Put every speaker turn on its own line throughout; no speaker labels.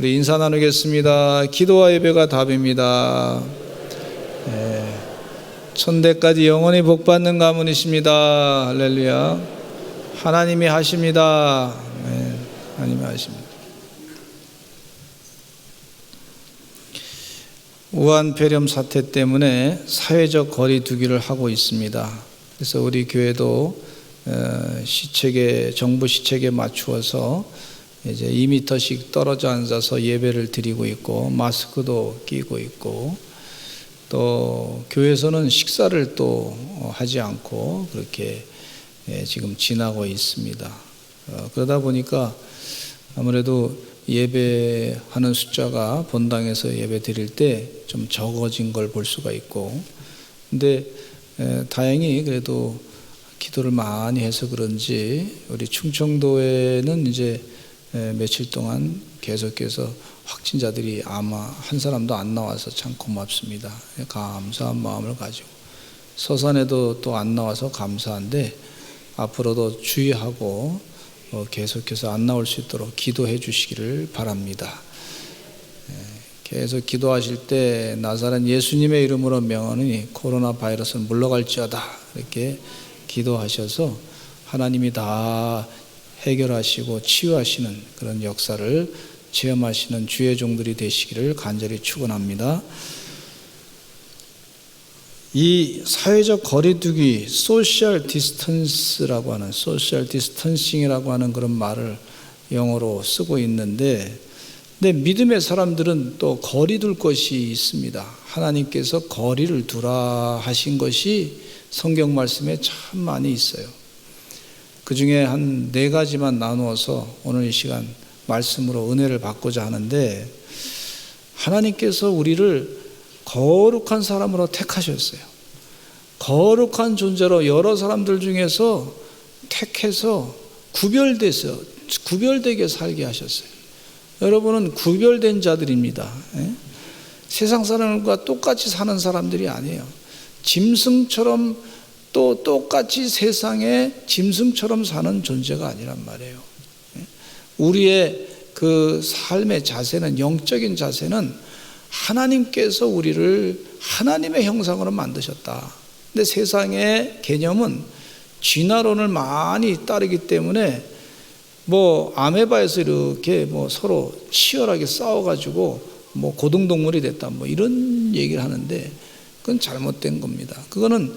우리 인사 나누겠습니다. 기도와 예배가 답입니다. 천대까지 영원히 복받는 가문이십니다. 할렐루야. 하나님이 하십니다. 하나님이 하십니다. 우한 폐렴 사태 때문에 사회적 거리 두기를 하고 있습니다. 그래서 우리 교회도 정부 시책에 맞추어서 이제 2m씩 떨어져 앉아서 예배를 드리고 있고, 마스크도 끼고 있고, 또 교회에서는 식사를 또 하지 않고 그렇게 지금 지나고 있습니다. 그러다 보니까 아무래도 예배하는 숫자가 본당에서 예배 드릴 때 좀 적어진 걸 볼 수가 있고, 근데 다행히 그래도 기도를 많이 해서 그런지 우리 충청도에는 이제 며칠 동안 계속해서 확진자들이 아마 한 사람도 안 나와서 참 고맙습니다. 감사한 마음을 가지고, 서산에도 또 안 나와서 감사한데 앞으로도 주의하고 계속해서 안 나올 수 있도록 기도해 주시기를 바랍니다. 계속 기도하실 때 나사렛 예수님의 이름으로 명하노니 코로나 바이러스는 물러갈지어다, 이렇게 기도하셔서 하나님이 다 해결하시고 치유하시는 그런 역사를 체험하시는 주의 종들이 되시기를 간절히 축원합니다. 이 사회적 거리두기, 소셜 디스턴스라고 하는, 소셜 디스턴싱이라고 하는 그런 말을 영어로 쓰고 있는데, 근데 믿음의 사람들은 또 거리 둘 것이 있습니다. 하나님께서 거리를 두라 하신 것이 성경 말씀에 참 많이 있어요. 그 중에 한 4가지만 나누어서 오늘 이 시간 말씀으로 은혜를 받고자 하는데, 하나님께서 우리를 거룩한 사람으로 택하셨어요. 거룩한 존재로 여러 사람들 중에서 택해서 구별되게 살게 하셨어요. 여러분은 구별된 자들입니다. 세상 사람과 똑같이 사는 사람들이 아니에요. 짐승처럼 또 똑같이 세상에 짐승처럼 사는 존재가 아니란 말이에요. 우리의 그 삶의 자세는, 영적인 자세는 하나님께서 우리를 하나님의 형상으로 만드셨다. 근데 세상의 개념은 진화론을 많이 따르기 때문에 아메바에서 이렇게 서로 치열하게 싸워가지고 고등동물이 됐다, 이런 얘기를 하는데 그건 잘못된 겁니다. 그거는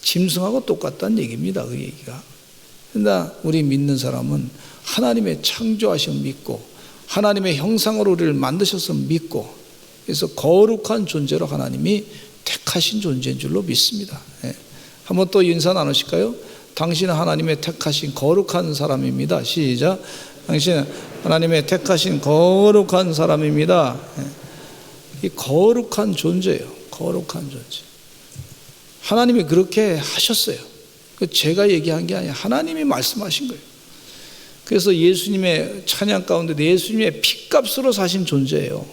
짐승하고 똑같다는 얘기입니다. 그 얘기가. 그러나 우리 믿는 사람은 하나님의 창조하심 믿고, 하나님의 형상으로 우리를 만드셔서 믿고, 그래서 거룩한 존재로 하나님이 택하신 존재인 줄로 믿습니다. 한번 또 인사 나누실까요? 당신은 하나님의 택하신 거룩한 사람입니다. 시작. 당신은 하나님의 택하신 거룩한 사람입니다. 이 거룩한 존재예요. 거룩한 존재. 하나님이 그렇게 하셨어요. 제가 얘기한 게 아니라 하나님이 말씀하신 거예요. 그래서 예수님의 찬양 가운데 예수님의 피값으로 사신 존재예요.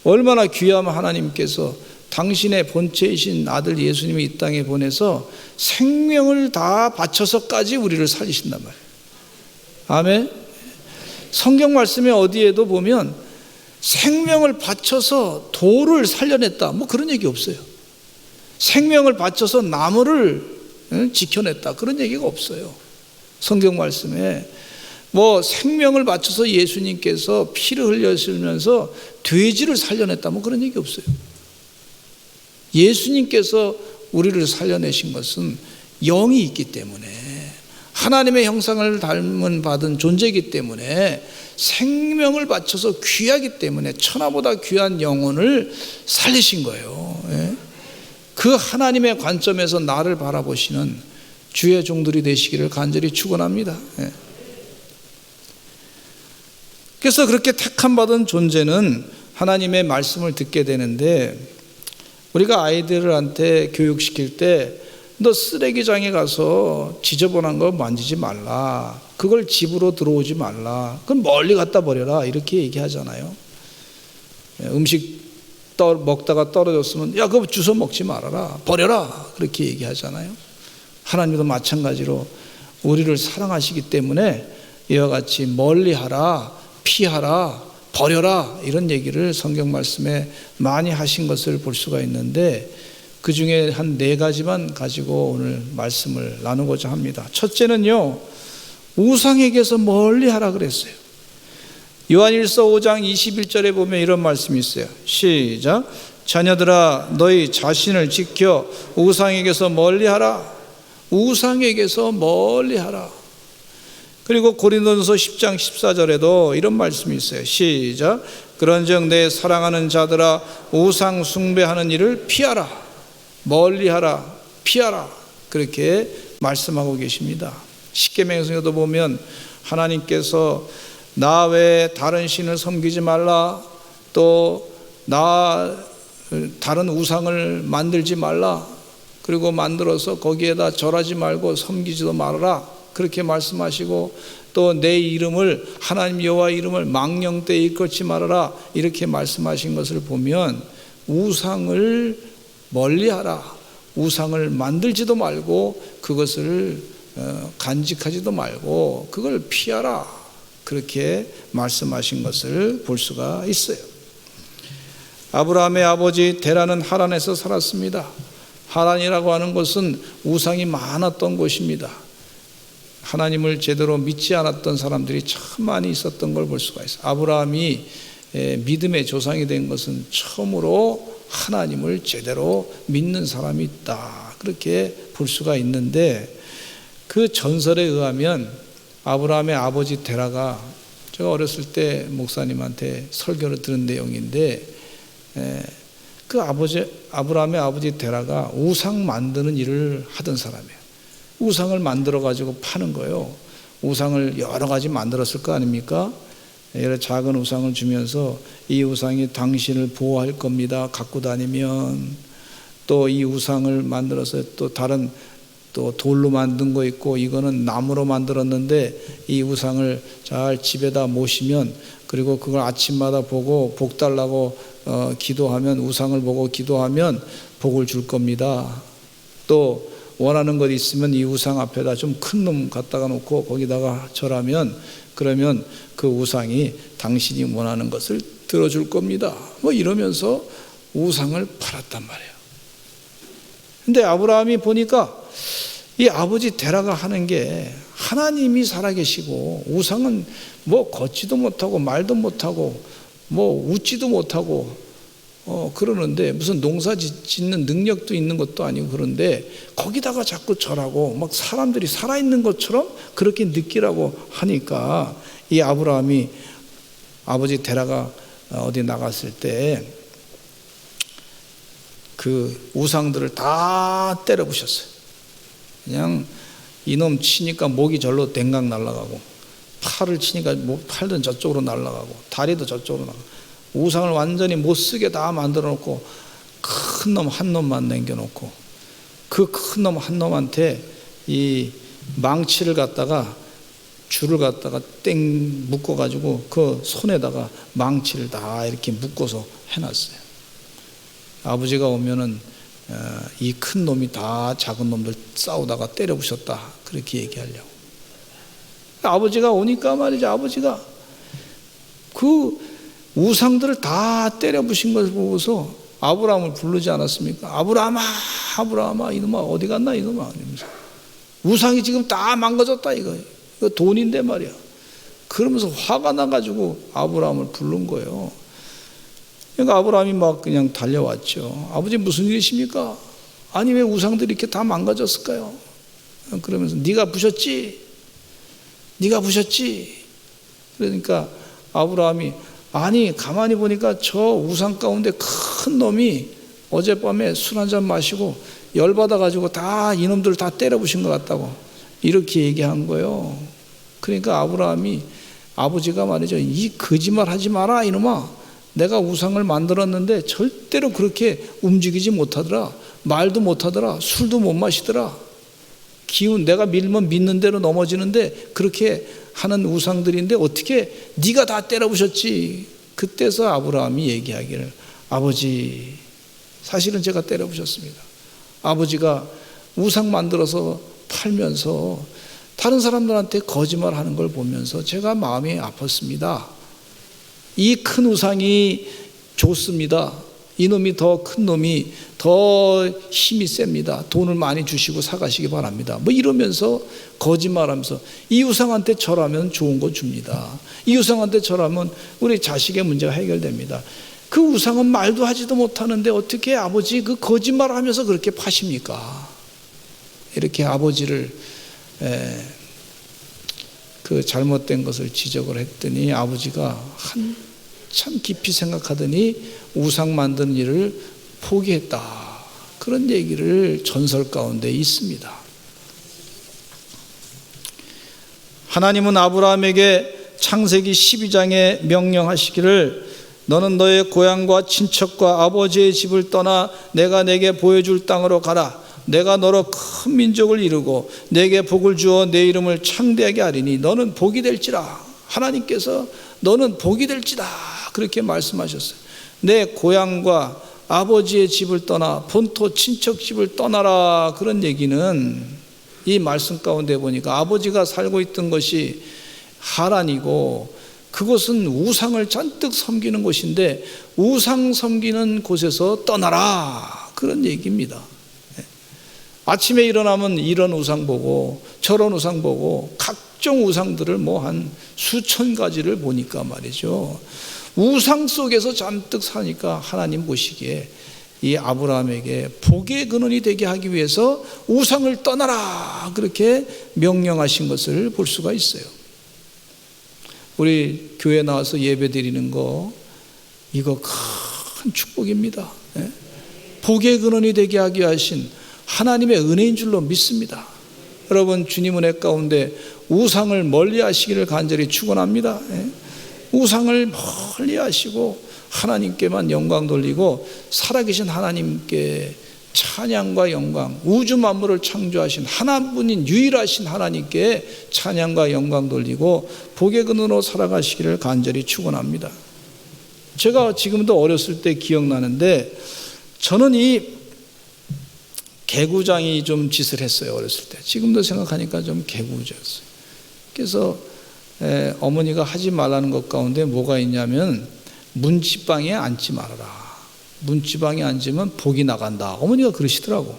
얼마나 귀하면 하나님께서 당신의 본체이신 아들 예수님이 이 땅에 보내서 생명을 다 바쳐서까지 우리를 살리신단 말이에요. 아멘. 성경 말씀에 어디에도 보면 생명을 바쳐서 돌을 살려냈다, 그런 얘기 없어요. 생명을 바쳐서 나무를 지켜냈다, 그런 얘기가 없어요. 성경 말씀에 생명을 바쳐서 예수님께서 피를 흘려주면서 돼지를 살려냈다, 그런 얘기 없어요. 예수님께서 우리를 살려내신 것은 영이 있기 때문에, 하나님의 형상을 받은 존재이기 때문에, 생명을 바쳐서 귀하기 때문에 천하보다 귀한 영혼을 살리신 거예요. 그 하나님의 관점에서 나를 바라보시는 주의 종들이 되시기를 간절히 축원합니다. 그래서 그렇게 택함 받은 존재는 하나님의 말씀을 듣게 되는데, 우리가 아이들한테 교육시킬 때 너 쓰레기장에 가서 지저분한 거 만지지 말라, 그걸 집으로 들어오지 말라, 그건 멀리 갖다 버려라, 이렇게 얘기하잖아요. 음식 먹다가 떨어졌으면 야, 그거 주워 먹지 말아라, 버려라, 그렇게 얘기하잖아요. 하나님도 마찬가지로 우리를 사랑하시기 때문에 이와 같이 멀리하라, 피하라, 버려라, 이런 얘기를 성경 말씀에 많이 하신 것을 볼 수가 있는데, 그 중에 한 4가지만 가지고 오늘 말씀을 나누고자 합니다. 첫째는요, 우상에게서 멀리 하라 그랬어요. 요한일서 5장 21절에 보면 이런 말씀이 있어요. 시작. 자녀들아, 너희 자신을 지켜 우상에게서 멀리하라. 우상에게서 멀리하라. 그리고 고린도전서 10장 14절에도 이런 말씀이 있어요. 시작. 그런즉 내 사랑하는 자들아, 우상 숭배하는 일을 피하라. 멀리하라, 피하라, 그렇게 말씀하고 계십니다. 십계명에서도 보면 하나님께서 나 외에 다른 신을 섬기지 말라, 또 다른 우상을 만들지 말라, 그리고 만들어서 거기에다 절하지 말고 섬기지도 말아라, 그렇게 말씀하시고, 또 내 이름을, 하나님 여호와 이름을 망령되이 일컫지 말아라, 이렇게 말씀하신 것을 보면 우상을 멀리하라, 우상을 만들지도 말고 그것을 간직하지도 말고 그걸 피하라, 그렇게 말씀하신 것을 볼 수가 있어요. 아브라함의 아버지 데라는 하란에서 살았습니다. 하란이라고 하는 곳은 우상이 많았던 곳입니다. 하나님을 제대로 믿지 않았던 사람들이 참 많이 있었던 걸 볼 수가 있어요. 아브라함이 믿음의 조상이 된 것은 처음으로 하나님을 제대로 믿는 사람이 있다, 그렇게 볼 수가 있는데, 그 전설에 의하면 아브라함의 아버지 데라가, 제가 어렸을 때 목사님한테 설교를 들은 내용인데, 그 아브라함의 아버지 데라가 우상 만드는 일을 하던 사람이에요. 우상을 만들어 가지고 파는 거예요. 우상을 여러 가지 만들었을 거 아닙니까? 여러 작은 우상을 주면서 이 우상이 당신을 보호할 겁니다, 갖고 다니면. 또 이 우상을 만들어서 또 다른 또 돌로 만든 거 있고, 이거는 나무로 만들었는데 이 우상을 잘 집에다 모시면, 그리고 그걸 아침마다 보고 복 달라고 기도하면, 우상을 보고 기도하면 복을 줄 겁니다. 또 원하는 것 있으면 이 우상 앞에다 좀 큰 놈 갖다가 놓고 거기다가 절하면, 그러면 그 우상이 당신이 원하는 것을 들어줄 겁니다, 뭐 이러면서 우상을 팔았단 말이에요. 근데 아브라함이 보니까 이 아버지 데라가 하는 게, 하나님이 살아계시고 우상은 뭐 걷지도 못하고 말도 못하고 뭐 웃지도 못하고 그러는데, 무슨 농사 짓는 능력도 있는 것도 아니고, 그런데 거기다가 자꾸 절하고 막 사람들이 살아있는 것처럼 그렇게 느끼라고 하니까, 이 아브라함이 아버지 데라가 어디 나갔을 때 그 우상들을 다 때려 부셨어요. 그냥 이놈 치니까 목이 절로 댕강 날아가고, 팔을 치니까 팔은 저쪽으로 날아가고, 다리도 저쪽으로 나가고, 우상을 완전히 못쓰게 다 만들어 놓고 큰 놈 한 놈만 남겨놓고, 그 큰 놈 한 놈한테 이 망치를 갖다가, 줄을 갖다가 땡 묶어가지고 그 손에다가 망치를 다 이렇게 묶어서 해놨어요. 아버지가 오면은 이 큰 놈이 다 작은 놈들 싸우다가 때려 부셨다, 그렇게 얘기하려고. 아버지가 오니까 말이죠, 아버지가 그 우상들을 다 때려 부신 것을 보고서 아브라함을 부르지 않았습니까? 아브라함아, 아브라함아, 이놈아 어디 갔나, 이놈아. 우상이 지금 다 망가졌다, 이거 돈인데 말이야. 그러면서 화가 나가지고 아브라함을 부른 거예요. 그러니까 아브라함이 막 그냥 달려왔죠. 아버지 무슨 일이십니까? 아니 왜 우상들이 이렇게 다 망가졌을까요? 그러면서 네가 부셨지? 네가 부셨지? 그러니까 아브라함이, 아니 가만히 보니까 저 우상 가운데 큰 놈이 어젯밤에 술 한잔 마시고 열받아가지고 다 이놈들 다 때려 부신 것 같다고 이렇게 얘기한 거예요. 그러니까 아브라함이, 아버지가 말이죠, 이 거짓말 하지 마라 이놈아, 내가 우상을 만들었는데 절대로 그렇게 움직이지 못하더라, 말도 못하더라, 술도 못 마시더라, 기운 내가 밀면 믿는 대로 넘어지는데 그렇게 하는 우상들인데 어떻게 네가 다 때려 부셨지. 그때서 아브라함이 얘기하기를, 아버지 사실은 제가 때려 부셨습니다. 아버지가 우상 만들어서 팔면서 다른 사람들한테 거짓말하는 걸 보면서 제가 마음이 아팠습니다. 이 큰 우상이 좋습니다. 이놈이 더 큰 놈이 더 힘이 셉니다. 돈을 많이 주시고 사가시기 바랍니다. 뭐 이러면서 거짓말하면서 이 우상한테 절하면 좋은 거 줍니다. 이 우상한테 절하면 우리 자식의 문제가 해결됩니다. 그 우상은 말도 하지도 못하는데 어떻게 아버지 그 거짓말하면서 그렇게 파십니까? 이렇게 아버지를 그 잘못된 것을 지적을 했더니 아버지가 한참 깊이 생각하더니 우상 만드는 일을 포기했다. 그런 얘기를 전설 가운데 있습니다. 하나님은 아브라함에게 창세기 12장에 명령하시기를 너는 너의 고향과 친척과 아버지의 집을 떠나 내가 내게 보여줄 땅으로 가라. 내가 너로 큰 민족을 이루고 내게 복을 주어 내 이름을 창대하게 하리니 너는 복이 될지라. 하나님께서 너는 복이 될지다. 그렇게 말씀하셨어요. 내 고향과 아버지의 집을 떠나 본토 친척 집을 떠나라. 그런 얘기는 이 말씀 가운데 보니까 아버지가 살고 있던 것이 하란이고 그곳은 우상을 잔뜩 섬기는 곳인데 우상 섬기는 곳에서 떠나라. 그런 얘기입니다. 아침에 일어나면 이런 우상 보고 저런 우상 보고 각종 우상들을 뭐 한 수천 가지를 보니까 말이죠. 우상 속에서 잔뜩 사니까 하나님 보시기에 이 아브라함에게 복의 근원이 되게 하기 위해서 우상을 떠나라 그렇게 명령하신 것을 볼 수가 있어요. 우리 교회 나와서 예배 드리는 거 이거 큰 축복입니다. 복의 근원이 되게 하게 하신 하나님의 은혜인 줄로 믿습니다. 여러분 주님 은혜 가운데 우상을 멀리 하시기를 간절히 축원합니다. 우상을 멀리 하시고 하나님께만 영광 돌리고 살아계신 하나님께 찬양과 영광, 우주 만물을 창조하신 하나뿐인 유일하신 하나님께 찬양과 영광 돌리고 복의 근원으로 살아가시기를 간절히 축원합니다. 제가 지금도 어렸을 때 기억나는데 저는 이 개구장이 좀 짓을 했어요. 어렸을 때. 지금도 생각하니까 좀 개구장이었어요. 그래서 어머니가 하지 말라는 것 가운데 뭐가 있냐면 문지방에 앉지 말아라. 문지방에 앉으면 복이 나간다. 어머니가 그러시더라고.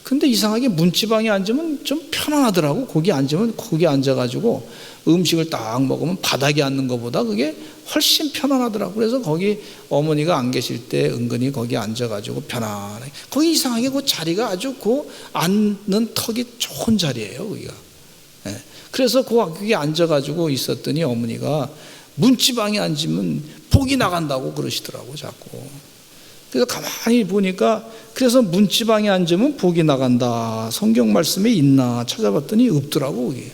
근데 이상하게 문지방에 앉으면 좀 편안하더라고. 거기 앉으면 거기 앉아가지고 음식을 딱 먹으면 바닥에 앉는 것보다 그게 훨씬 편안하더라고. 그래서 거기 어머니가 안 계실 때 은근히 거기 앉아가지고 편안하게. 거기 이상하게 그 자리가 아주 그 앉는 턱이 좋은 자리예요. 거기가. 그래서 거기 앉아가지고 있었더니 어머니가 문지방에 앉으면 복이 나간다고 그러시더라고 자꾸. 그래서 가만히 보니까 그래서 문지방에 앉으면 복이 나간다. 성경 말씀에 있나 찾아봤더니 없더라고 거기.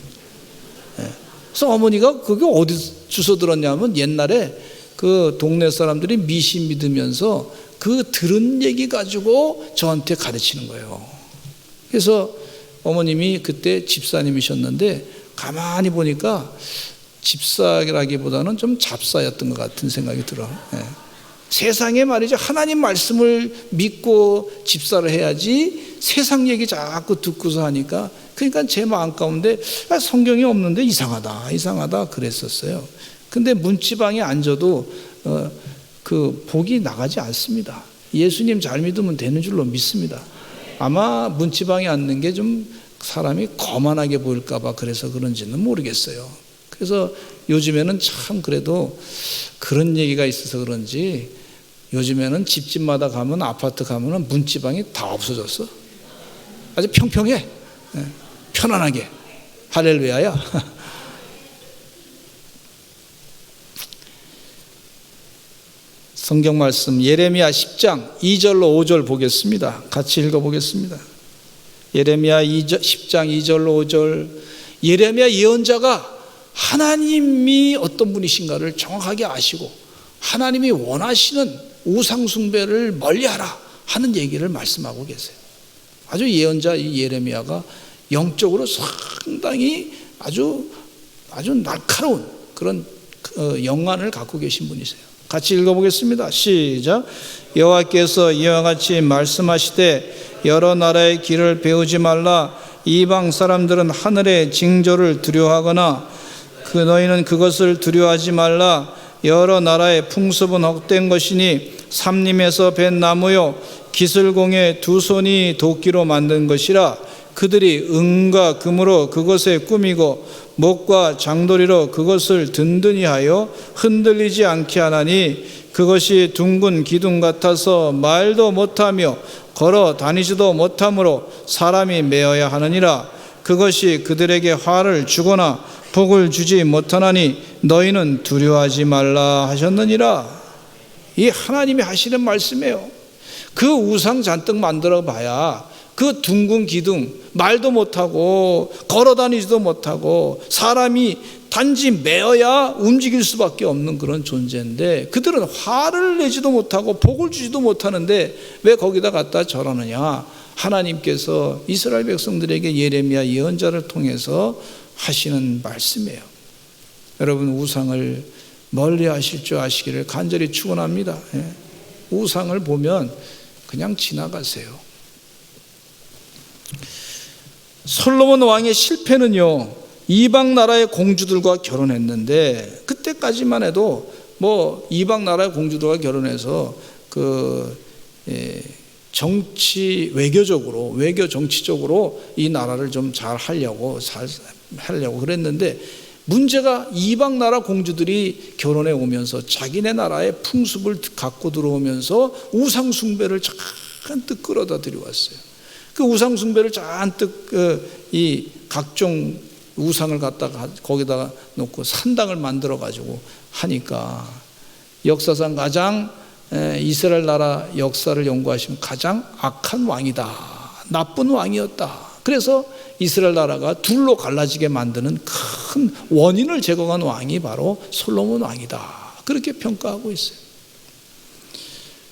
그래서 어머니가 그게 어디 주워 들었냐면 옛날에 그 동네 사람들이 미신 믿으면서 그 들은 얘기 가지고 저한테 가르치는 거예요. 그래서 어머님이 그때 집사님이셨는데 가만히 보니까 집사라기보다는 좀 잡사였던 것 같은 생각이 들어. 세상에 말이죠. 하나님 말씀을 믿고 집사를 해야지 세상 얘기 자꾸 듣고서 하니까 그러니까 제 마음 가운데 성경이 없는데 이상하다 그랬었어요. 근데 문지방에 앉아도 그 복이 나가지 않습니다. 예수님 잘 믿으면 되는 줄로 믿습니다. 아마 문지방에 앉는 게 좀 사람이 거만하게 보일까 봐 그래서 그런지는 모르겠어요. 그래서 요즘에는 참 그래도 그런 얘기가 있어서 그런지 요즘에는 집집마다 가면 아파트 가면 문지방이 다 없어졌어. 아주 평평해. 편안하게. 할렐루야야. 성경 말씀 예레미야 10장 2절로 5절 보겠습니다. 같이 읽어보겠습니다. 예레미야 10장 2절로 5절. 예레미야 예언자가 하나님이 어떤 분이신가를 정확하게 아시고 하나님이 원하시는 우상 숭배를 멀리하라 하는 얘기를 말씀하고 계세요. 아주 예언자 이 예레미야가 영적으로 상당히 아주 날카로운 그런 영안을 갖고 계신 분이세요. 같이 읽어보겠습니다. 시작. 여호와께서 이와 같이 말씀하시되 여러 나라의 길을 배우지 말라. 이방 사람들은 하늘의 징조를 두려워하거나 너희는 그것을 두려워하지 말라. 여러 나라의 풍습은 헛된 것이니 삼림에서 벤 나무요 기슬공의 두 손이 도끼로 만든 것이라. 그들이 은과 금으로 그것에 꾸미고 목과 장도리로 그것을 든든히 하여 흔들리지 않게 하나니 그것이 둥근 기둥 같아서 말도 못하며 걸어 다니지도 못하므로 사람이 메어야 하느니라. 그것이 그들에게 화를 주거나 복을 주지 못하나니 너희는 두려워하지 말라 하셨느니라. 이 하나님이 하시는 말씀이에요. 그 우상 잔뜩 만들어 봐야 그 둥근 기둥, 말도 못하고 걸어다니지도 못하고 사람이 단지 메어야 움직일 수밖에 없는 그런 존재인데, 그들은 화를 내지도 못하고 복을 주지도 못하는데 왜 거기다 갖다 절하느냐. 하나님께서 이스라엘 백성들에게 예레미야 예언자를 통해서 하시는 말씀이에요. 여러분, 우상을 멀리 하실 줄 아시기를 간절히 축원합니다. 우상을 보면 그냥 지나가세요. 솔로몬 왕의 실패는요, 이방 나라의 공주들과 결혼했는데, 그때까지만 해도 뭐 이방 나라의 공주들과 결혼해서 정치 외교적으로, 외교 정치적으로 이 나라를 좀 잘 하려고 그랬는데, 문제가 이방 나라 공주들이 결혼해 오면서 자기네 나라의 풍습을 갖고 들어오면서 우상 숭배를 잔뜩 끌어다 들여왔어요. 그 우상 숭배를 잔뜩 이 각종 우상을 갖다가 거기다가 놓고 산당을 만들어 가지고 하니까, 역사상 가장 이스라엘 나라 역사를 연구하시면 가장 악한 왕이다, 나쁜 왕이었다. 그래서 이스라엘 나라가 둘로 갈라지게 만드는 큰 원인을 제공한 왕이 바로 솔로몬 왕이다, 그렇게 평가하고 있어요.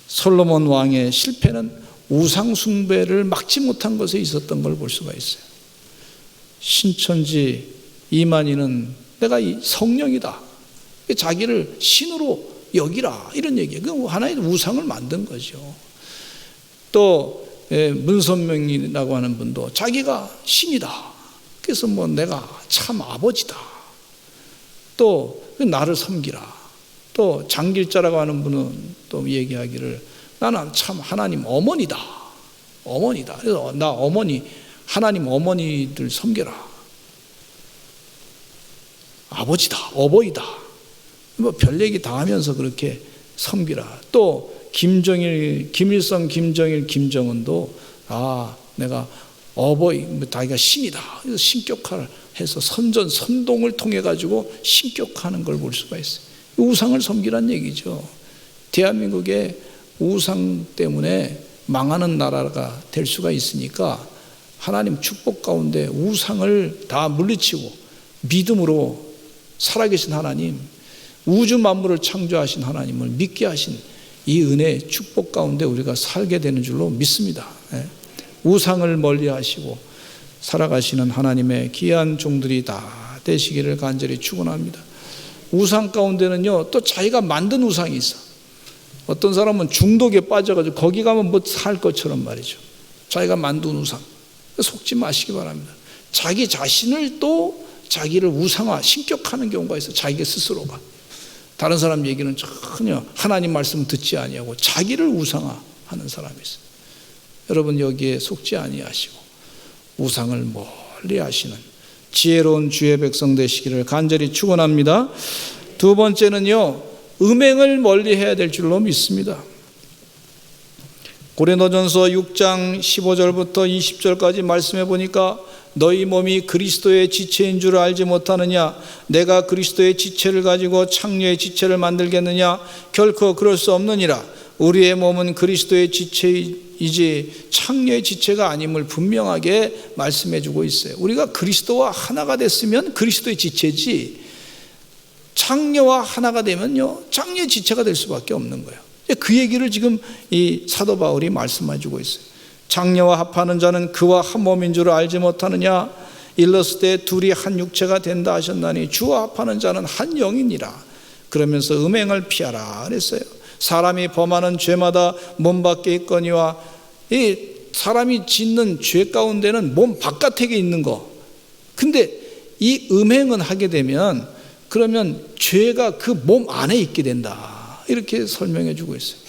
솔로몬 왕의 실패는 우상 숭배를 막지 못한 것에 있었던 걸 볼 수가 있어요. 신천지 이만희는 내가 이 성령이다, 자기를 신으로 여기라, 이런 얘기예요. 하나의 우상을 만든 거죠. 또 문선명이라고 하는 분도 자기가 신이다, 그래서 뭐 내가 참 아버지다, 또 나를 섬기라. 또 장길자라고 하는 분은 또 얘기하기를 나는 참 하나님 어머니다. 그래서 나 어머니, 하나님 어머니들 섬겨라. 아버지다, 어버이다, 뭐 별 얘기 다 하면서 그렇게 섬기라. 또 김일성, 김정일, 김정은도 내가 어버이, 자기가 신이다, 그래서 신격화를 해서 선동을 통해 가지고 신격화하는 걸 볼 수가 있어요. 우상을 섬기란 얘기죠. 대한민국의 우상 때문에 망하는 나라가 될 수가 있으니까 하나님 축복 가운데 우상을 다 물리치고 믿음으로 살아계신 하나님, 우주 만물을 창조하신 하나님을 믿게 하신 이 은혜 축복 가운데 우리가 살게 되는 줄로 믿습니다. 우상을 멀리 하시고 살아가시는 하나님의 귀한 종들이 다 되시기를 간절히 축원합니다. 우상 가운데는요, 또 자기가 만든 우상이 있어. 어떤 사람은 중독에 빠져가지고 거기 가면 뭐 살 것처럼 말이죠. 자기가 만든 우상, 속지 마시기 바랍니다. 자기 자신을 또 자기를 우상화, 신격하는 경우가 있어요. 자기 스스로가 다른 사람 얘기는 전혀 하나님 말씀 듣지 아니하고 자기를 우상화하는 사람이 있어요. 여러분, 여기에 속지 아니하시고 우상을 멀리 하시는 지혜로운 주의 백성 되시기를 간절히 축원합니다. 두 번째는요, 음행을 멀리 해야 될 줄로 믿습니다. 고린도전서 6장 15절부터 20절까지 말씀해 보니까 너희 몸이 그리스도의 지체인 줄 알지 못하느냐? 내가 그리스도의 지체를 가지고 창녀의 지체를 만들겠느냐? 결코 그럴 수 없느니라. 우리의 몸은 그리스도의 지체이지 창녀의 지체가 아님을 분명하게 말씀해 주고 있어요. 우리가 그리스도와 하나가 됐으면 그리스도의 지체지, 창녀와 하나가 되면요, 창녀의 지체가 될 수밖에 없는 거예요. 그 얘기를 지금 이 사도 바울이 말씀해 주고 있어요. 창녀와 합하는 자는 그와 한 몸인 줄 알지 못하느냐? 일렀을 때 둘이 한 육체가 된다 하셨나니 주와 합하는 자는 한 영이니라. 그러면서 음행을 피하라 그랬어요. 사람이 범하는 죄마다 몸 밖에 있거니와, 이 사람이 짓는 죄 가운데는 몸 바깥에 있는 거. 근데 이 음행은 하게 되면 그러면 죄가 그 몸 안에 있게 된다. 이렇게 설명해 주고 있어요.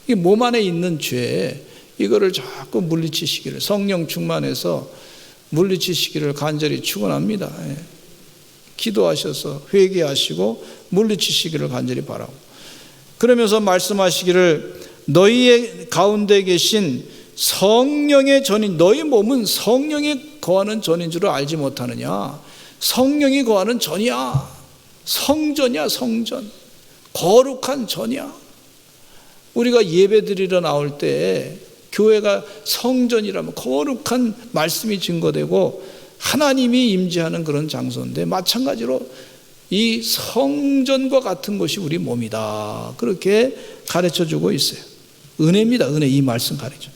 이 몸 안에 있는 죄, 이거를 자꾸 물리치시기를, 성령 충만해서 물리치시기를 간절히 축원합니다. 기도하셔서 회개하시고 물리치시기를 간절히 바라고, 그러면서 말씀하시기를 너희의 가운데 계신 성령의 전인, 너희 몸은 성령이 거하는 전인 줄을 알지 못하느냐. 성령이 거하는 전이야. 성전이야, 성전. 거룩한 전이야. 우리가 예배 드리러 나올 때 교회가 성전이라면 거룩한 말씀이 증거되고 하나님이 임재하는 그런 장소인데, 마찬가지로 이 성전과 같은 것이 우리 몸이다. 그렇게 가르쳐주고 있어요. 은혜입니다. 은혜. 이 말씀 가르쳐.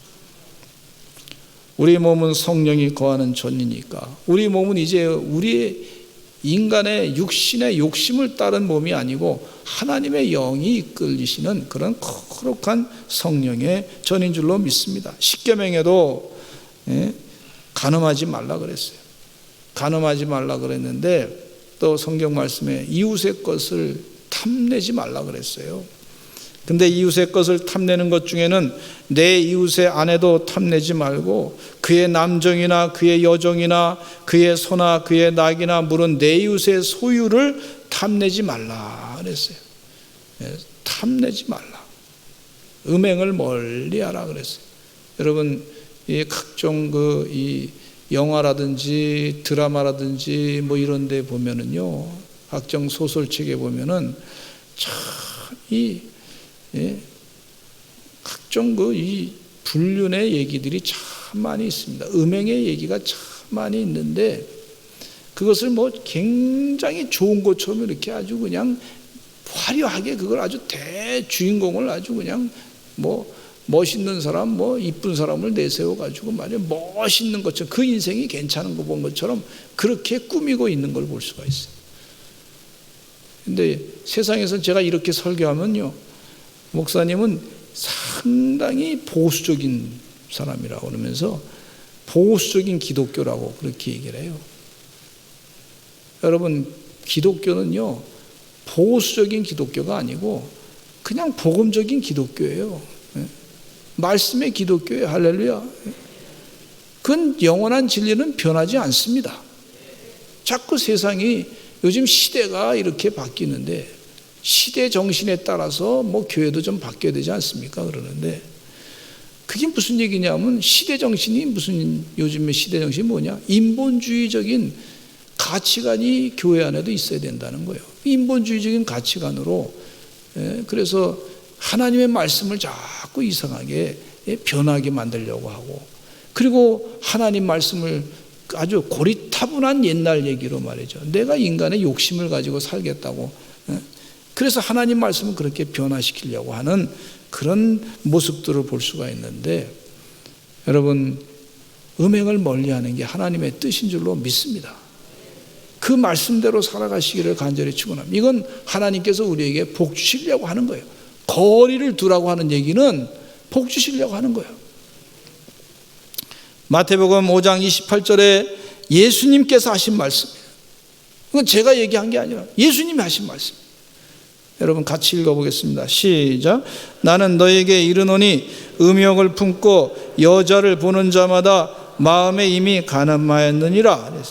우리 몸은 성령이 거하는 전이니까, 우리 몸은 이제 우리의 인간의 육신의 욕심을 따른 몸이 아니고 하나님의 영이 이끌리시는 그런 거룩한 성령의 전인 줄로 믿습니다. 십계명에도 간음하지 말라 그랬어요. 간음하지 말라 그랬는데, 또 성경 말씀에 이웃의 것을 탐내지 말라 그랬어요. 근데 이웃의 것을 탐내는 것 중에는 내 이웃의 아내도 탐내지 말고 그의 남종이나 그의 여종이나 그의 소나 그의 낙이나 물은 내 이웃의 소유를 탐내지 말라 그랬어요. 탐내지 말라. 음행을 멀리하라 그랬어요. 여러분, 이 각종 이 영화라든지 드라마라든지 뭐 이런 데 보면은요, 각종 소설책에 보면은 참 각종 이 불륜의 얘기들이 참 많이 있습니다. 음행의 얘기가 참 많이 있는데, 그것을 뭐 굉장히 좋은 것처럼 이렇게 아주 그냥 화려하게 그걸 아주 대주인공을 아주 그냥 뭐 멋있는 사람, 뭐 이쁜 사람을 내세워 가지고 말이야 멋있는 것처럼, 그 인생이 괜찮은 거 본 것처럼 그렇게 꾸미고 있는 걸 볼 수가 있어요. 근데 세상에서 제가 이렇게 설교하면요, 목사님은 상당히 보수적인 사람이라고 그러면서 보수적인 기독교라고 그렇게 얘기를 해요. 여러분, 기독교는요 보수적인 기독교가 아니고 그냥 복음적인 기독교예요. 말씀의 기독교예요. 할렐루야. 그건 영원한 진리는 변하지 않습니다. 자꾸 세상이, 요즘 시대가 이렇게 바뀌는데 시대 정신에 따라서 뭐 교회도 좀 바뀌어야 되지 않습니까? 그러는데 그게 무슨 얘기냐면, 시대 정신이 무슨, 요즘의 시대 정신이 뭐냐? 인본주의적인 가치관이 교회 안에도 있어야 된다는 거예요. 인본주의적인 가치관으로, 그래서 하나님의 말씀을 자꾸 이상하게 변하게 만들려고 하고, 그리고 하나님 말씀을 아주 고리타분한 옛날 얘기로 말이죠. 내가 인간의 욕심을 가지고 살겠다고, 그래서 하나님 말씀을 그렇게 변화시키려고 하는 그런 모습들을 볼 수가 있는데, 여러분, 음행을 멀리하는 게 하나님의 뜻인 줄로 믿습니다. 그 말씀대로 살아가시기를 간절히 축원합니다. 이건 하나님께서 우리에게 복 주시려고 하는 거예요. 거리를 두라고 하는 얘기는 복 주시려고 하는 거예요. 마태복음 5장 28절에 예수님께서 하신 말씀이에요. 이건 제가 얘기한 게 아니라 예수님이 하신 말씀. 여러분 같이 읽어보겠습니다. 시작. 나는 너에게 이르노니 음욕을 품고 여자를 보는 자마다 마음에 이미 간음하였느니라.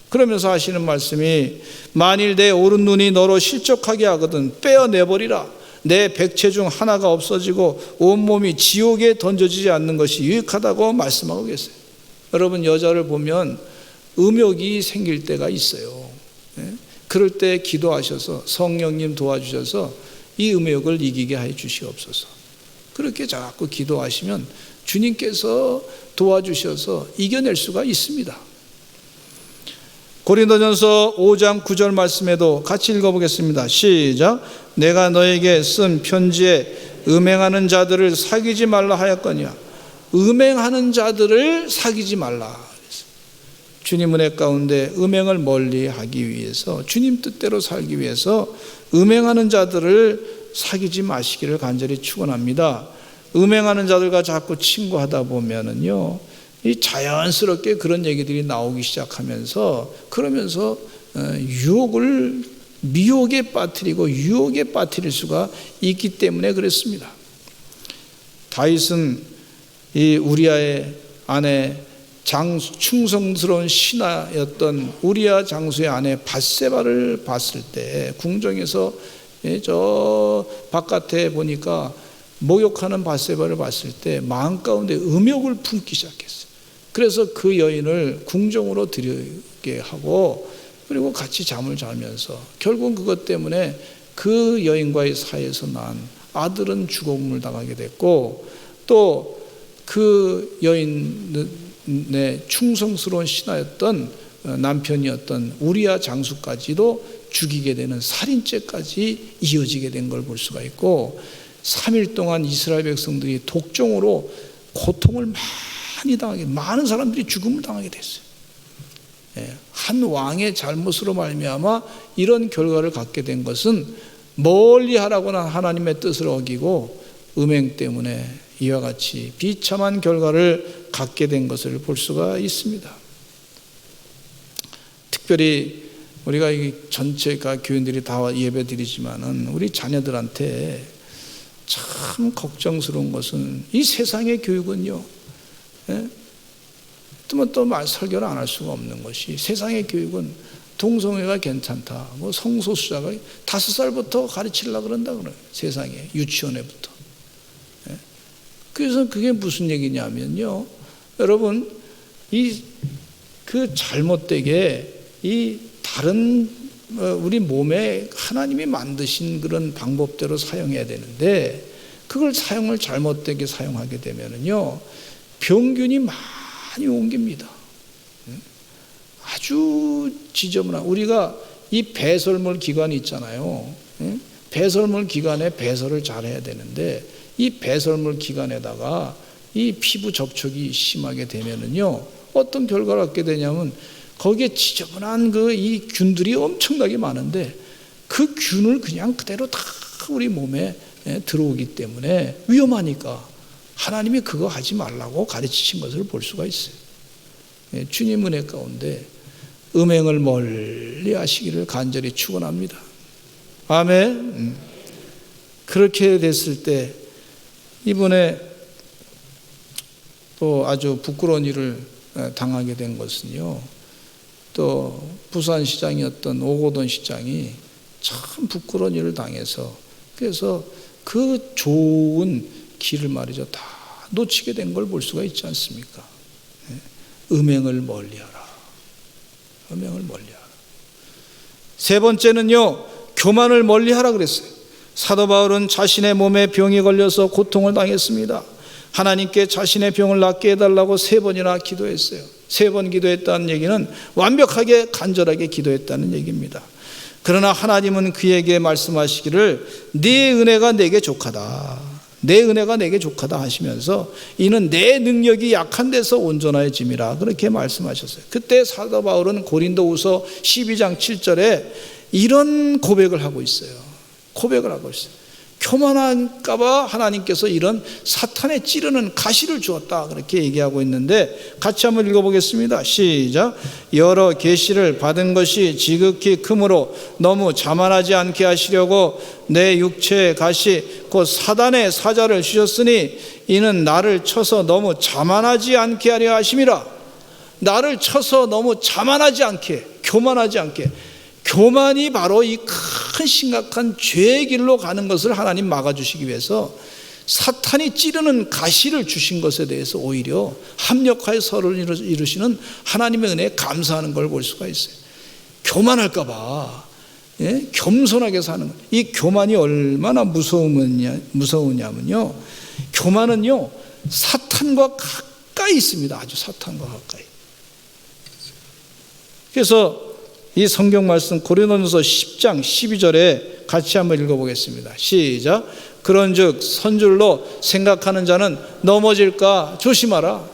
그러면서 하시는 말씀이, 만일 내 오른 눈이 너로 실족하게 하거든 빼어내버리라. 내 백체 중 하나가 없어지고 온몸이 지옥에 던져지지 않는 것이 유익하다고 말씀하고 계세요. 여러분, 여자를 보면 음욕이 생길 때가 있어요. 그럴 때 기도하셔서 성령님 도와주셔서 이 음욕을 이기게 해 주시옵소서. 그렇게 자꾸 기도하시면 주님께서 도와주셔서 이겨낼 수가 있습니다. 고린도전서 5장 9절 말씀에도 같이 읽어보겠습니다. 시작. 내가 너에게 쓴 편지에 음행하는 자들을 사귀지 말라 하였거니와. 음행하는 자들을 사귀지 말라. 주님 은혜 가운데 음행을 멀리하기 위해서, 주님 뜻대로 살기 위해서 음행하는 자들을 사귀지 마시기를 간절히 축원합니다. 음행하는 자들과 자꾸 친구하다 보면은요, 이 자연스럽게 그런 얘기들이 나오기 시작하면서, 그러면서 유혹을 미혹에 빠뜨리고 유혹에 빠뜨릴 수가 있기 때문에 그랬습니다. 다윗은 이 우리아의 아내 충성스러운 신하였던 우리아 장수의 아내 밧세바를 봤을 때, 궁정에서 저 바깥에 보니까 목욕하는 밧세바를 봤을 때 마음 가운데 음욕을 품기 시작했어요. 그래서 그 여인을 궁정으로 들여게 하고, 그리고 같이 잠을 자면서 결국 그것 때문에 그 여인과의 사이에서 난 아들은 죽음을 당하게 됐고, 또 그 여인의 충성스러운 신하였던 남편이었던 우리아 장수까지도 죽이게 되는 살인죄까지 이어지게 된 걸 볼 수가 있고, 3일 동안 이스라엘 백성들이 독종으로 고통을 많이 당하게, 많은 사람들이 죽음을 당하게 됐어요. 한 왕의 잘못으로 말미암아 이런 결과를 갖게 된 것은 멀리 하라고는 하나님의 뜻을 어기고 음행 때문에 이와 같이 비참한 결과를 갖게 된 것을 볼 수가 있습니다. 특별히 우리가 전체가 교인들이 다 예배드리지만은 우리 자녀들한테 참 걱정스러운 것은 이 세상의 교육은요, 또 설교를 안 할 수가 없는 것이, 세상의 교육은 동성애가 괜찮다, 뭐 성소수자가 5살부터 가르치려고 그런다 그래요. 세상에 유치원에부터. 그래서 그게 무슨 얘기냐면요, 여러분, 그 잘못되게 이 다른 우리 몸에 하나님이 만드신 그런 방법대로 사용해야 되는데, 그걸 사용을 잘못되게 사용하게 되면은요, 병균이 많이 옮깁니다. 아주 지저분한, 우리가 이 배설물 기관이 있잖아요. 배설물 기관에 배설을 잘 해야 되는데, 이 배설물 기관에다가 이 피부 접촉이 심하게 되면은요, 어떤 결과를 갖게 되냐면 거기에 지저분한 이 균들이 엄청나게 많은데, 그 균을 그냥 그대로 다 우리 몸에 들어오기 때문에 위험하니까 하나님이 그거 하지 말라고 가르치신 것을 볼 수가 있어요. 주님 은혜 가운데 음행을 멀리 하시기를 간절히 축원합니다. 아멘. 그렇게 됐을 때 이번에 또 아주 부끄러운 일을 당하게 된 것은요, 또 부산시장이었던 오고돈 시장이 참 부끄러운 일을 당해서, 그래서 그 좋은 길을 말이죠, 다 놓치게 된 걸 볼 수가 있지 않습니까? 음행을 멀리하라. 음행을 멀리하라. 세 번째는요, 교만을 멀리하라 그랬어요. 사도 바울은 자신의 몸에 병이 걸려서 고통을 당했습니다. 하나님께 자신의 병을 낫게 해달라고 3번이나 기도했어요. 3번 기도했다는 얘기는 완벽하게 간절하게 기도했다는 얘기입니다. 그러나 하나님은 그에게 말씀하시기를 네 은혜가 내게 족하다, 내 은혜가 내게 족하다 하시면서 이는 내 능력이 약한 데서 온전해짐이라 그렇게 말씀하셨어요. 그때 사도 바울은 고린도후서 12장 7절에 이런 고백을 하고 있어요. 고백을 하고 있어요. 교만할까 봐 하나님께서 이런 사탄에 찌르는 가시를 주었다 그렇게 얘기하고 있는데, 같이 한번 읽어보겠습니다. 시작. 여러 계시를 받은 것이 지극히 크므로 너무 자만하지 않게 하시려고 내 육체의 가시 곧 사단의 사자를 주셨으니 이는 나를 쳐서 너무 자만하지 않게 하려 하심이라. 나를 쳐서 너무 자만하지 않게, 교만하지 않게. 교만이 바로 이 큰 심각한 죄의 길로 가는 것을 하나님 막아주시기 위해서 사탄이 찌르는 가시를 주신 것에 대해서 오히려 합력하여 서로를 이루시는 하나님의 은혜에 감사하는 걸 볼 수가 있어요. 교만할까 봐 겸손하게 사는 것. 이 교만이 얼마나 무서우냐면요, 교만은요 사탄과 가까이 있습니다. 아주 사탄과 가까이. 그래서 이 성경 말씀 고린도전서 10장 12절에 같이 한번 읽어보겠습니다. 시작. 그런즉 선줄로 생각하는 자는 넘어질까 조심하라.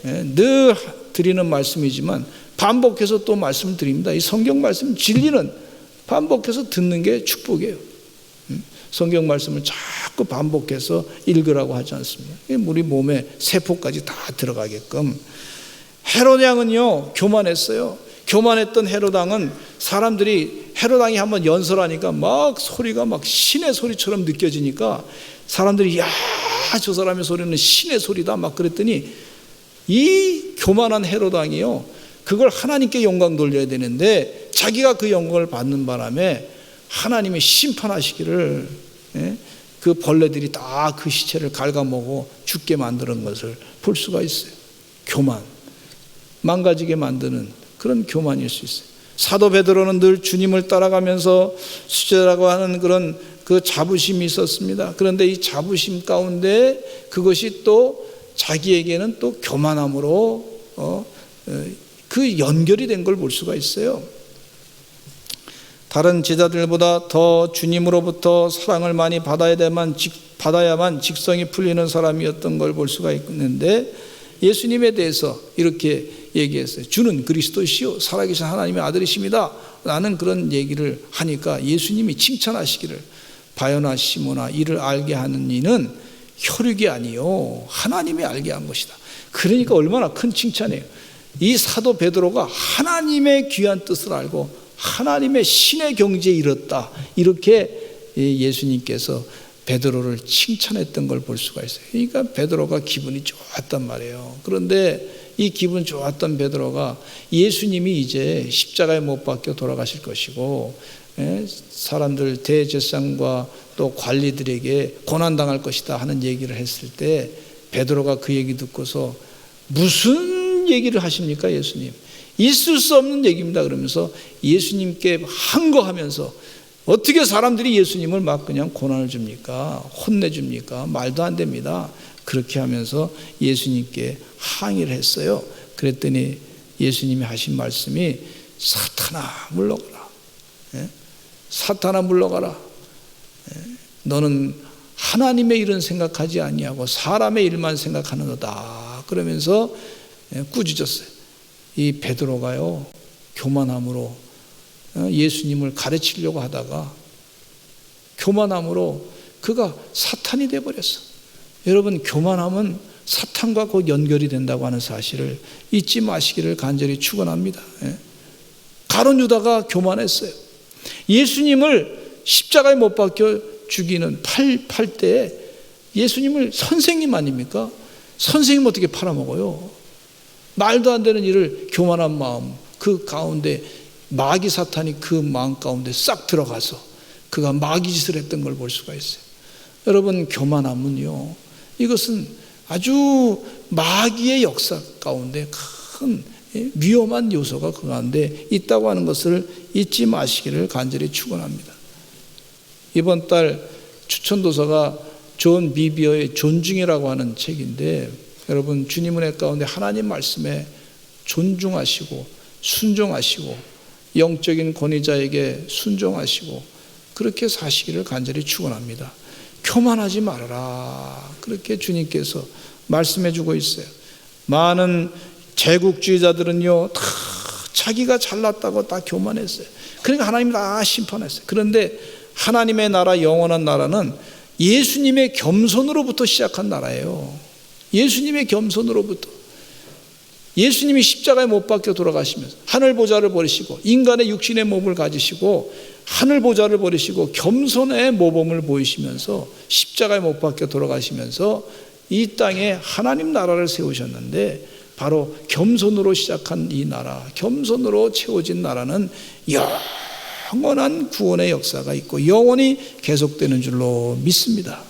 늘 드리는 말씀이지만 반복해서 또 말씀드립니다. 이 성경 말씀 진리는 반복해서 듣는 게 축복이에요. 성경 말씀을 자꾸 반복해서 읽으라고 하지 않습니까? 우리 몸에 세포까지 다 들어가게끔. 헤롯 왕은요 교만했어요. 교만했던 헤롯 왕은 사람들이 헤롯 왕이 한번 연설하니까 막 소리가 막 신의 소리처럼 느껴지니까 사람들이 야, 저 사람의 소리는 신의 소리다 막 그랬더니 이 교만한 헤롯 왕이요, 그걸 하나님께 영광 돌려야 되는데 자기가 그 영광을 받는 바람에 하나님이 심판하시기를, 그 벌레들이 다 그 시체를 갉아먹어 죽게 만드는 것을 볼 수가 있어요. 교만, 망가지게 만드는 그런 교만일 수 있어요. 사도 베드로는 늘 주님을 따라가면서 수제라고 하는 그런 그 자부심이 있었습니다. 그런데 이 자부심 가운데 그것이 또 자기에게는 또 교만함으로 그 연결이 된 걸 볼 수가 있어요. 다른 제자들보다 더 주님으로부터 사랑을 많이 받아야만 직성이 풀리는 사람이었던 걸 볼 수가 있는데, 예수님에 대해서 이렇게 얘기했어요. 주는 그리스도시요 살아계신 하나님의 아들이십니다 라는 그런 얘기를 하니까 예수님이 칭찬하시기를, 바요나 시모나 이를 알게 하는 이는 혈육이 아니요 하나님이 알게 한 것이다. 그러니까 얼마나 큰 칭찬이에요. 이 사도 베드로가 하나님의 귀한 뜻을 알고 하나님의 신의 경지에 이뤘다, 이렇게 예수님께서 베드로를 칭찬했던 걸 볼 수가 있어요. 그러니까 베드로가 기분이 좋았단 말이에요. 그런데 이 기분 좋았던 베드로가 예수님이 이제 십자가에 못 박혀 돌아가실 것이고 사람들 대제사장과 또 관리들에게 고난당할 것이다 하는 얘기를 했을 때 베드로가 그 얘기 듣고서 무슨 얘기를 하십니까? 예수님, 있을 수 없는 얘기입니다 그러면서 예수님께 항거하면서, 어떻게 사람들이 예수님을 막 그냥 고난을 줍니까? 혼내줍니까? 말도 안 됩니다. 그렇게 하면서 예수님께 항의를 했어요. 그랬더니 예수님이 하신 말씀이 사탄아 물러가라. 사탄아 물러가라. 너는 하나님의 일은 생각하지 아니하고 사람의 일만 생각하는도다. 그러면서 꾸짖었어요. 이 베드로가요, 교만함으로 예수님을 가르치려고 하다가 교만함으로 그가 사탄이 되어버렸어. 여러분, 교만함은 사탄과 곧 연결이 된다고 하는 사실을 잊지 마시기를 간절히 축원합니다. 가룟 유다가 교만했어요. 예수님을 십자가에 못 박혀 죽이는 팔 때 예수님을 선생님 아닙니까? 선생님 어떻게 팔아먹어요? 말도 안 되는 일을, 교만한 마음 그 가운데 마귀 사탄이 그 마음 가운데 싹 들어가서 그가 마귀 짓을 했던 걸 볼 수가 있어요. 여러분, 교만함은요, 이것은 아주 마귀의 역사 가운데 큰 위험한 요소가 그 가운데 있다고 하는 것을 잊지 마시기를 간절히 축원합니다. 이번 달 추천도서가 존 비비어의 존중이라고 하는 책인데, 여러분, 주님 은혜 가운데 하나님 말씀에 존중하시고 순종하시고 영적인 권위자에게 순종하시고 그렇게 사시기를 간절히 축원합니다. 교만하지 말아라, 그렇게 주님께서 말씀해 주고 있어요. 많은 제국주의자들은요, 다 자기가 잘났다고 다 교만했어요. 그러니까 하나님이 다 심판했어요. 그런데 하나님의 나라, 영원한 나라는 예수님의 겸손으로부터 시작한 나라예요. 예수님의 겸손으로부터. 예수님이 십자가에 못 박혀 돌아가시면서 하늘 보좌를 버리시고 인간의 육신의 몸을 가지시고 하늘 보좌를 버리시고 겸손의 모범을 보이시면서 십자가에 못 박혀 돌아가시면서 이 땅에 하나님 나라를 세우셨는데, 바로 겸손으로 시작한 이 나라, 겸손으로 채워진 나라는 영원한 구원의 역사가 있고 영원히 계속되는 줄로 믿습니다.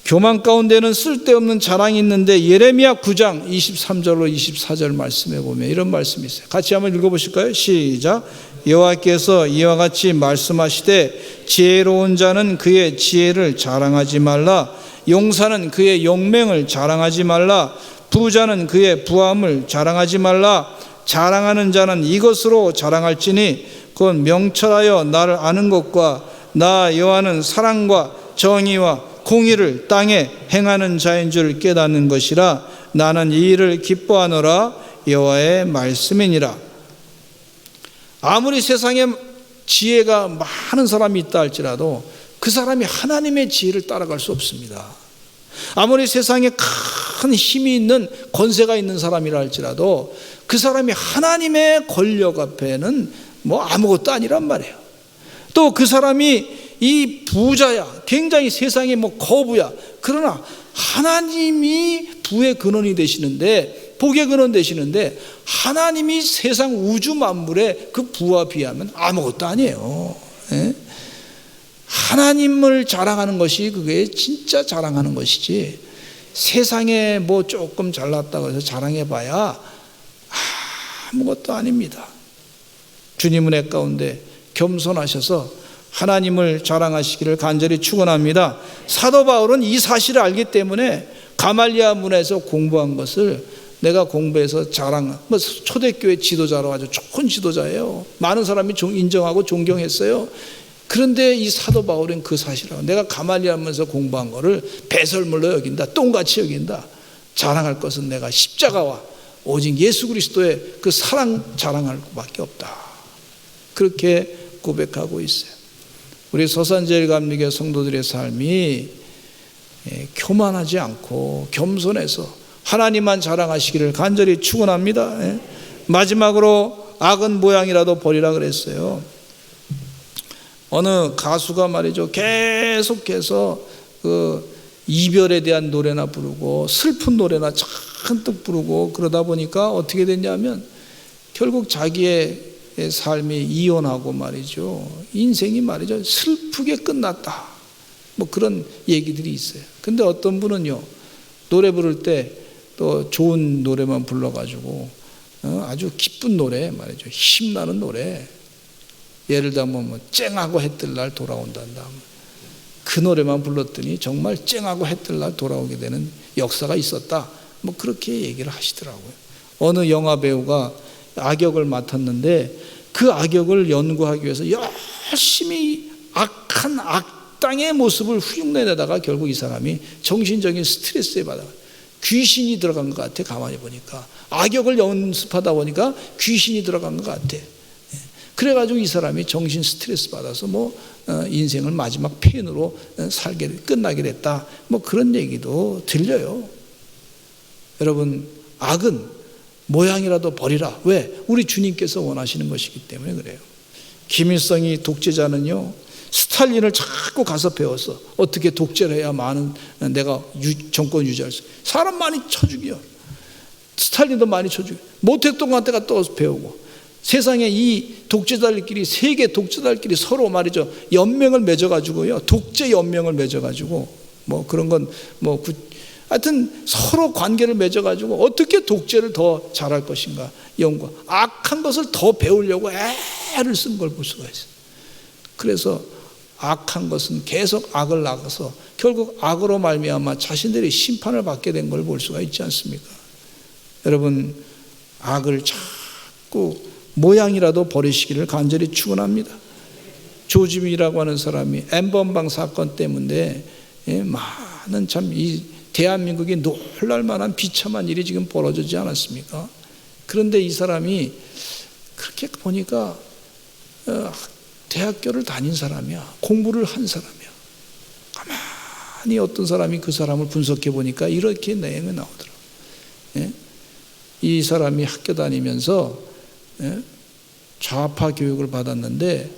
교만 가운데는 쓸데없는 자랑이 있는데, 예레미야 9장 23절로 24절 말씀에 보면 이런 말씀이 있어요. 같이 한번 읽어보실까요? 시작. 여호와께서 이와 같이 말씀하시되, 지혜로운 자는 그의 지혜를 자랑하지 말라. 용사는 그의 용맹을 자랑하지 말라. 부자는 그의 부함을 자랑하지 말라. 자랑하는 자는 이것으로 자랑할지니 곧 명철하여 나를 아는 것과 나 여호와는 사랑과 정의와 공의를 땅에 행하는 자인 줄 깨닫는 것이라. 나는 이 일을 기뻐하노라. 여호와의 말씀이니라. 아무리 세상에 지혜가 많은 사람이 있다 할지라도 그 사람이 하나님의 지혜를 따라갈 수 없습니다. 아무리 세상에 큰 힘이 있는 권세가 있는 사람이라 할지라도 그 사람이 하나님의 권력 앞에는 뭐 아무것도 아니란 말이에요. 또 그 사람이 이 부자야, 굉장히 세상에 뭐 거부야. 그러나 하나님이 부의 근원이 되시는데, 복의 근원 되시는데, 하나님이 세상 우주 만물의 그 부와 비하면 아무것도 아니에요. 예? 하나님을 자랑하는 것이 그게 진짜 자랑하는 것이지, 세상에 뭐 조금 잘났다고 해서 자랑해봐야 아무것도 아닙니다. 주님 은혜 가운데 겸손하셔서 하나님을 자랑하시기를 간절히 축원합니다. 사도 바울은 이 사실을 알기 때문에 가말리아 문에서 공부한 것을 내가 공부해서 자랑, 뭐 초대교회 지도자로 아주 좋은 지도자예요. 많은 사람이 인정하고 존경했어요. 그런데 이 사도 바울은 그 사실을, 내가 가말리아 문에서 공부한 거를 배설물로 여긴다, 똥같이 여긴다. 자랑할 것은 내가 십자가와 오직 예수 그리스도의 그 사랑 자랑할 것밖에 없다. 그렇게 고백하고 있어요. 우리 서산제일감리교 성도들의 삶이 교만하지 않고 겸손해서 하나님만 자랑하시기를 간절히 축원합니다. 마지막으로 악은 모양이라도 버리라 그랬어요. 어느 가수가 말이죠, 계속해서 그 이별에 대한 노래나 부르고 슬픈 노래나 잔뜩 부르고 그러다 보니까 어떻게 됐냐면 결국 자기의 삶이 이혼하고 말이죠, 인생이 말이죠 슬프게 끝났다, 뭐 그런 얘기들이 있어요. 근데 어떤 분은요, 노래 부를 때 또 좋은 노래만 불러가지고 아주 기쁜 노래 말이죠, 힘나는 노래, 예를 들면 뭐 쨍하고 해뜰 날 돌아온단다, 그 노래만 불렀더니 정말 쨍하고 해뜰 날 돌아오게 되는 역사가 있었다, 뭐 그렇게 얘기를 하시더라고요. 어느 영화 배우가 악역을 맡았는데 그 악역을 연구하기 위해서 열심히 악한 악당의 모습을 흉내내다가 결국 이 사람이 정신적인 스트레스에 받아 귀신이 들어간 것 같아. 가만히 보니까 악역을 연습하다 보니까 귀신이 들어간 것 같아. 그래가지고 이 사람이 정신 스트레스 받아서 뭐 인생을 마지막 폐인으로 끝나게 됐다, 뭐 그런 얘기도 들려요. 여러분, 악은 모양이라도 버리라. 왜? 우리 주님께서 원하시는 것이기 때문에 그래요. 김일성이 독재자는요, 스탈린을 자꾸 가서 배워서 어떻게 독재를 해야 많은 내가 정권 유지할 수, 사람 많이 쳐 죽여. 스탈린도 많이 쳐 죽여. 모택동한테가 또 배우고, 세상에 이 독재자들끼리, 세계 독재자들끼리 서로 말이죠 연맹을 맺어가지고요, 독재 연맹을 맺어가지고 뭐 그런 건 뭐 하여튼 서로 관계를 맺어가지고 어떻게 독재를 더 잘할 것인가 연구, 악한 것을 더 배우려고 애를 쓴 걸 볼 수가 있어요. 그래서 악한 것은 계속 악을 낳아서 결국 악으로 말미암아 자신들이 심판을 받게 된 걸 볼 수가 있지 않습니까? 여러분, 악을 자꾸 모양이라도 버리시기를 간절히 축원합니다. 조지미라고 하는 사람이 엠번방 사건 때문에 많은 참 이 대한민국이 놀랄 만한 비참한 일이 지금 벌어지지 않았습니까? 그런데 이 사람이 그렇게 보니까 대학교를 다닌 사람이야, 공부를 한 사람이야. 가만히 어떤 사람이 그 사람을 분석해 보니까 이렇게 내용이 나오더라고요. 이 사람이 학교 다니면서 좌파 교육을 받았는데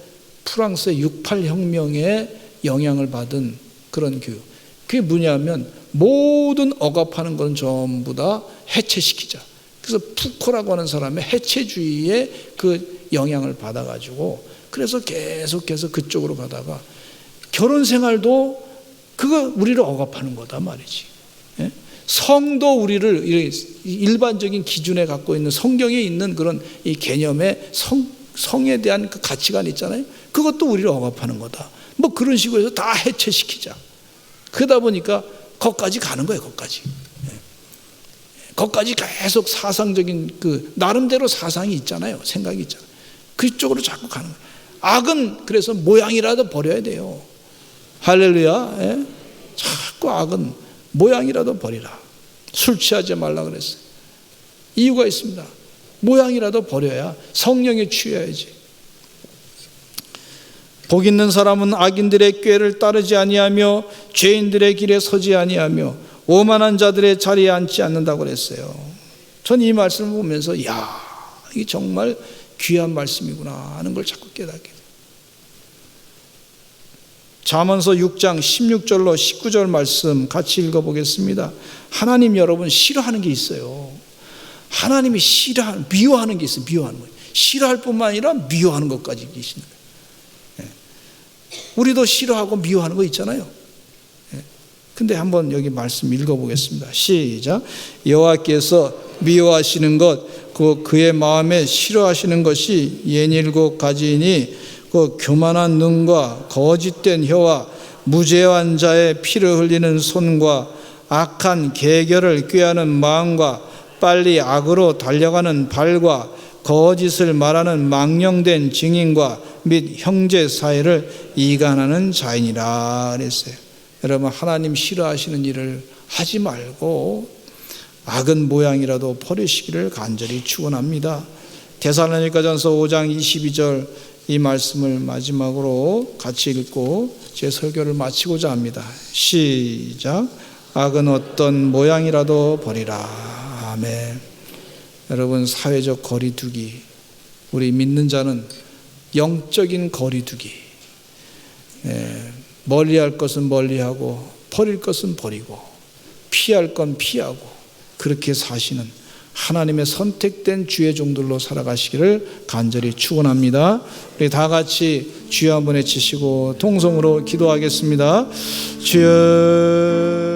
프랑스의 68혁명에 영향을 받은 그런 교육. 그게 뭐냐면 모든 억압하는 건 전부 다 해체시키자. 그래서 푸코라고 하는 사람의 해체주의의 그 영향을 받아가지고 그래서 계속해서 그쪽으로 가다가 결혼 생활도 그거 우리를 억압하는 거다 말이지. 성도 우리를 일반적인 기준에 갖고 있는 성경에 있는 그런 이 개념의 성에 대한 그 가치관 있잖아요. 그것도 우리를 억압하는 거다. 뭐 그런 식으로 해서 다 해체시키자. 그러다 보니까 거기까지 가는 거예요. 거기까지 계속 사상적인 그 나름대로 사상이 있잖아요. 생각이 있잖아요. 그쪽으로 자꾸 가는 거예요. 악은 그래서 모양이라도 버려야 돼요. 할렐루야. 자꾸 악은 모양이라도 버리라. 술 취하지 말라 그랬어요. 이유가 있습니다. 모양이라도 버려야 성령에 취해야지. 복 있는 사람은 악인들의 꾀를 따르지 아니하며 죄인들의 길에 서지 아니하며 오만한 자들의 자리에 앉지 않는다고 그랬어요. 전 이 말씀을 보면서 이게 정말 귀한 말씀이구나 하는 걸 자꾸 깨닫게 돼요. 잠언서 6장 16절로 19절 말씀 같이 읽어보겠습니다. 하나님 여러분 싫어하는 게 있어요. 하나님이 미워하는 게 있어요. 미워하는 거예요. 싫어할 뿐만 아니라 미워하는 것까지 계시는 거예요. 우리도 싫어하고 미워하는 거 있잖아요. 근데 한번 여기 말씀 읽어보겠습니다. 시작. 여호와께서 미워하시는 것, 그의 마음에 싫어하시는 것이 67가지이니 그 교만한 눈과 거짓된 혀와 무죄한 자의 피를 흘리는 손과 악한 계결을 꾀하는 마음과 빨리 악으로 달려가는 발과 거짓을 말하는 망령된 증인과 및 형제 사이를 이간하는 자이니라 그랬어요. 여러분, 하나님 싫어하시는 일을 하지 말고 악은 모양이라도 버리시기를 간절히 축원합니다. 데살로니가전서 5장 22절 이 말씀을 마지막으로 같이 읽고 제 설교를 마치고자 합니다. 시작. 악은 어떤 모양이라도 버리라. 아멘. 여러분, 사회적 거리두기, 우리 믿는 자는 영적인 거리두기, 멀리할 것은 멀리하고 버릴 것은 버리고 피할 건 피하고 그렇게 사시는 하나님의 선택된 주의 종들로 살아가시기를 간절히 축원합니다. 우리 다 같이 주여 한번 외치시고 통성으로 기도하겠습니다. 주여